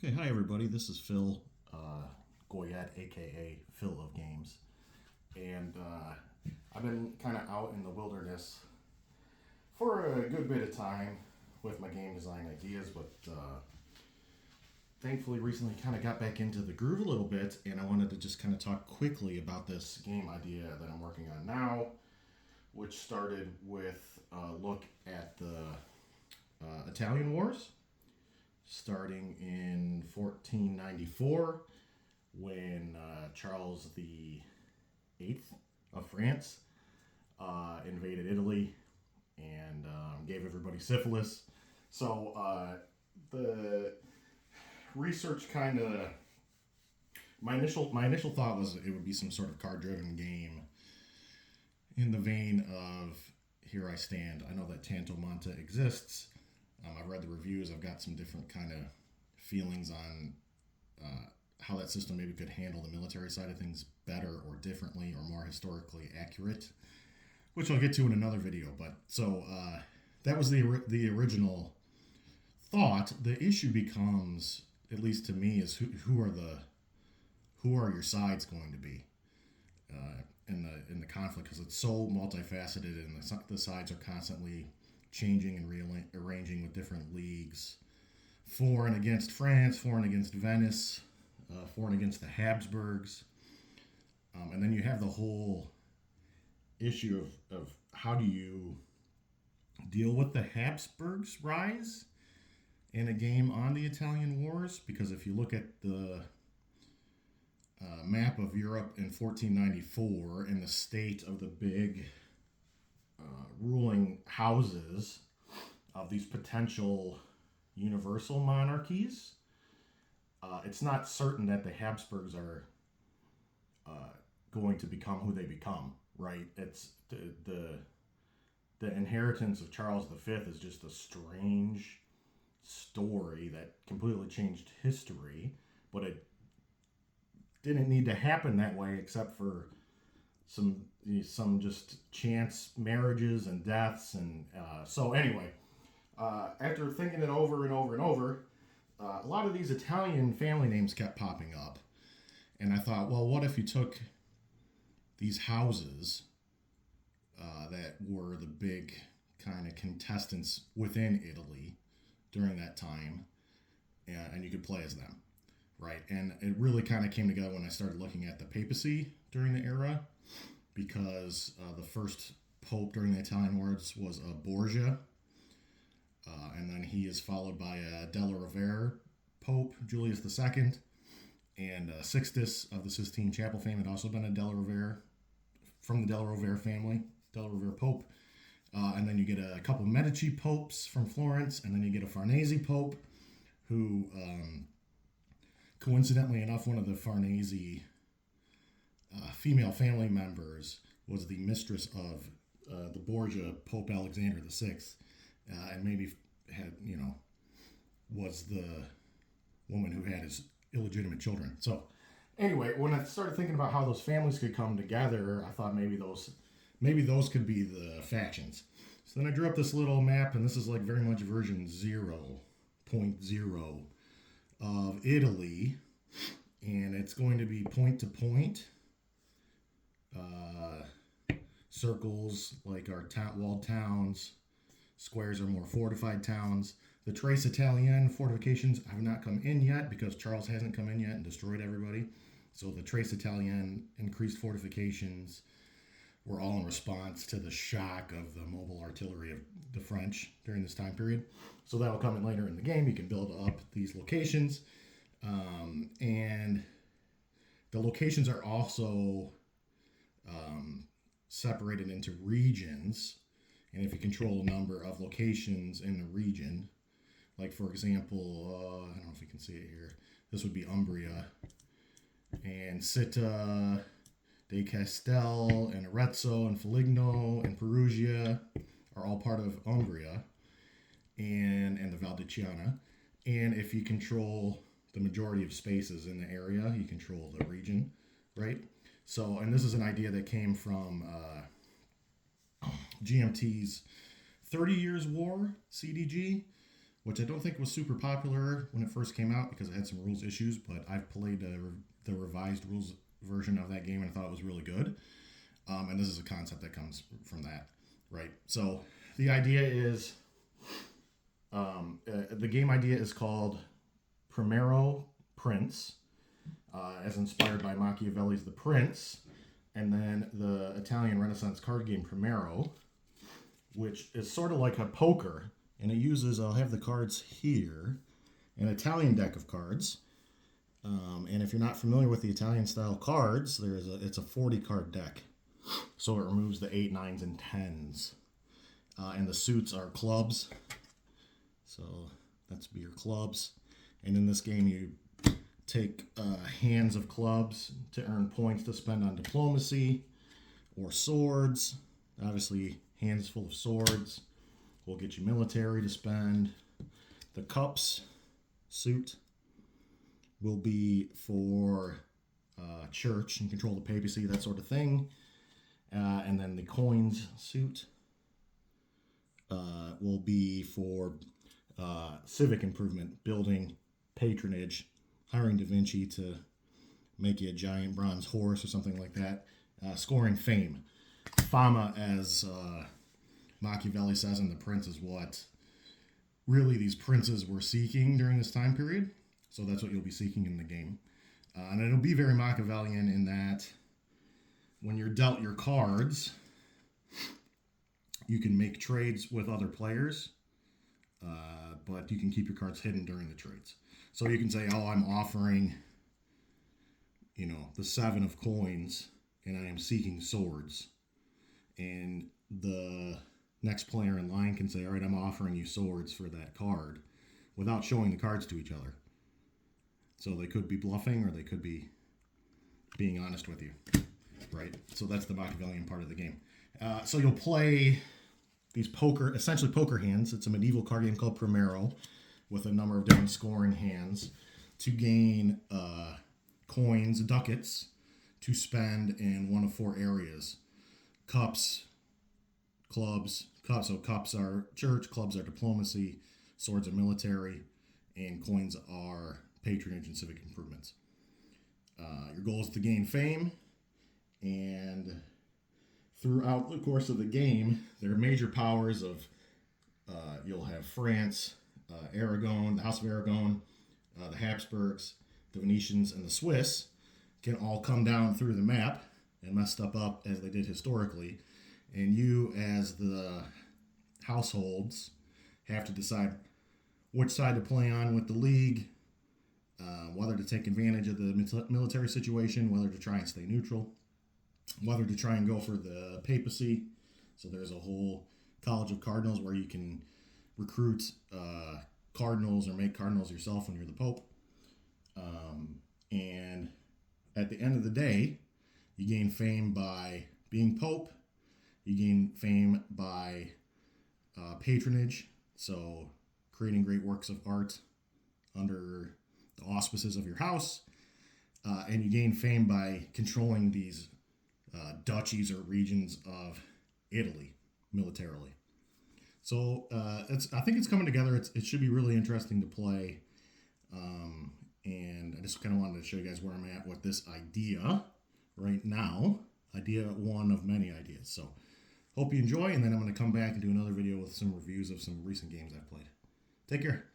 Okay, hi everybody. This is Phil Goyette, aka Phil of Games, and I've been kind of out in the wilderness for a good bit of time with my game design ideas, but thankfully recently kind of got back into the groove a little bit, and I wanted to just kind of talk quickly about this game idea that I'm working on now, which started with a look at the Italian Wars starting in 1494 when Charles the Eighth of France invaded Italy and gave everybody syphilis. So the research kind of my initial thought was it would be some sort of card driven game in the vein of Here I Stand. I know that Tanto Monte exists. I've read the reviews. I've got some different kind of feelings on how that system maybe could handle the military side of things better or differently or more historically accurate, which I'll get to in another video. But so that was the original thought. The issue becomes, at least to me, is who are your sides going to be in the conflict, because it's so multifaceted and the sides are constantly changing and rearranging with different leagues. For and against France, for and against Venice, for and against the Habsburgs. And then you have the whole issue of how do you deal with the Habsburgs' rise in a game on the Italian Wars? Because if you look at the map of Europe in 1494 and the state of the big ruling houses of these potential universal monarchies, it's not certain that the Habsburgs are going to become who they become, right? It's the inheritance of Charles V is just a strange story that completely changed history, but it didn't need to happen that way except for some just chance marriages and deaths. And so anyway, after thinking it over and over and over, a lot of these Italian family names kept popping up, and I thought, well, what if you took these houses that were the big kind of contestants within Italy during that time, and you could play as them, right? And it really kind of came together when I started looking at the papacy during the era, because the first pope during the Italian Wars was Borgia, and then he is followed by Della Rovere Pope Julius II, and Sixtus of the Sistine Chapel fame had also been a Della Rovere, from the Della Rovere family, Della Rovere Pope. And then you get a couple Medici popes from Florence, and then you get a Farnese Pope, who, coincidentally enough, one of the Farnese female family members was the mistress of the Borgia Pope Alexander VI, and maybe had, was the woman who had his illegitimate children. So anyway, when I started thinking about how those families could come together, I thought maybe those could be the factions. So then I drew up this little map, and this is like very much version 0.0 of Italy, and it's going to be point to point. Circles like our walled towns, squares are more fortified towns. The Tres Italienne fortifications have not come in yet because Charles hasn't come in yet and destroyed everybody. So the Tres Italienne increased fortifications were all in response to the shock of the mobile artillery of the French during this time period. So that will come in later in the game. You can build up these locations. And the locations are also separated into regions. And if you control a number of locations in the region, like for example, I don't know if you can see it here, this would be Umbria, and Città de Castel and Arezzo and Foligno and Perugia are all part of Umbria and the Val di Chiana. And if you control the majority of spaces in the area, you control the region, right? So, and this is an idea that came from GMT's 30 Years' War, CDG, which I don't think was super popular when it first came out because it had some rules issues, but I've played the revised rules version of that game and I thought it was really good. And this is a concept that comes from that, right? So the idea is, the game idea is called Primero Prince, as inspired by Machiavelli's The Prince, and then the Italian Renaissance card game Primero, which is sort of like a poker, and it uses, I'll have the cards here, an Italian deck of cards. And if you're not familiar with the Italian style cards, it's a 40 card deck. So it removes the 8, 9s, and 10s. And the suits are clubs. So that's your clubs. And in this game, you take hands of clubs to earn points to spend on diplomacy or swords. Obviously, hands full of swords will get you military to spend. The cups suit will be for church and control the papacy, that sort of thing. And then the coins suit will be for civic improvement, building, patronage, hiring Da Vinci to make you a giant bronze horse or something like that, scoring fame. Fama, as Machiavelli says in The Prince, is what really these princes were seeking during this time period. So that's what you'll be seeking in the game. And it'll be very Machiavellian in that when you're dealt your cards, you can make trades with other players, but you can keep your cards hidden during the trades. So you can say, oh, I'm offering, the 7 of coins, and I am seeking swords. And the next player in line can say, all right, I'm offering you swords for that card, without showing the cards to each other. So they could be bluffing, or they could be being honest with you, right? So that's the Machiavellian part of the game. So you'll play these essentially poker hands. It's a medieval card game called Primero, with a number of different scoring hands to gain coins, ducats, to spend in one of 4 areas. Cups, clubs. So cups are church, clubs are diplomacy, swords are military, and coins are patronage and civic improvements. Your goal is to gain fame, and throughout the course of the game, there are major powers of, you'll have France, Aragon, the House of Aragon, the Habsburgs, the Venetians, and the Swiss can all come down through the map and mess stuff up as they did historically. And you, as the households, have to decide which side to play on with the league, whether to take advantage of the military situation, whether to try and stay neutral, whether to try and go for the papacy. So there's a whole college of cardinals where you can recruit cardinals or make cardinals yourself when you're the pope. And at the end of the day, you gain fame by being pope. You gain fame by patronage, so creating great works of art under the auspices of your house. And you gain fame by controlling these duchies or regions of Italy militarily. So I think it's coming together. It should be really interesting to play. And I just kind of wanted to show you guys where I'm at with this idea right now. Idea one of many ideas. So hope you enjoy, and then I'm going to come back and do another video with some reviews of some recent games I've played. Take care.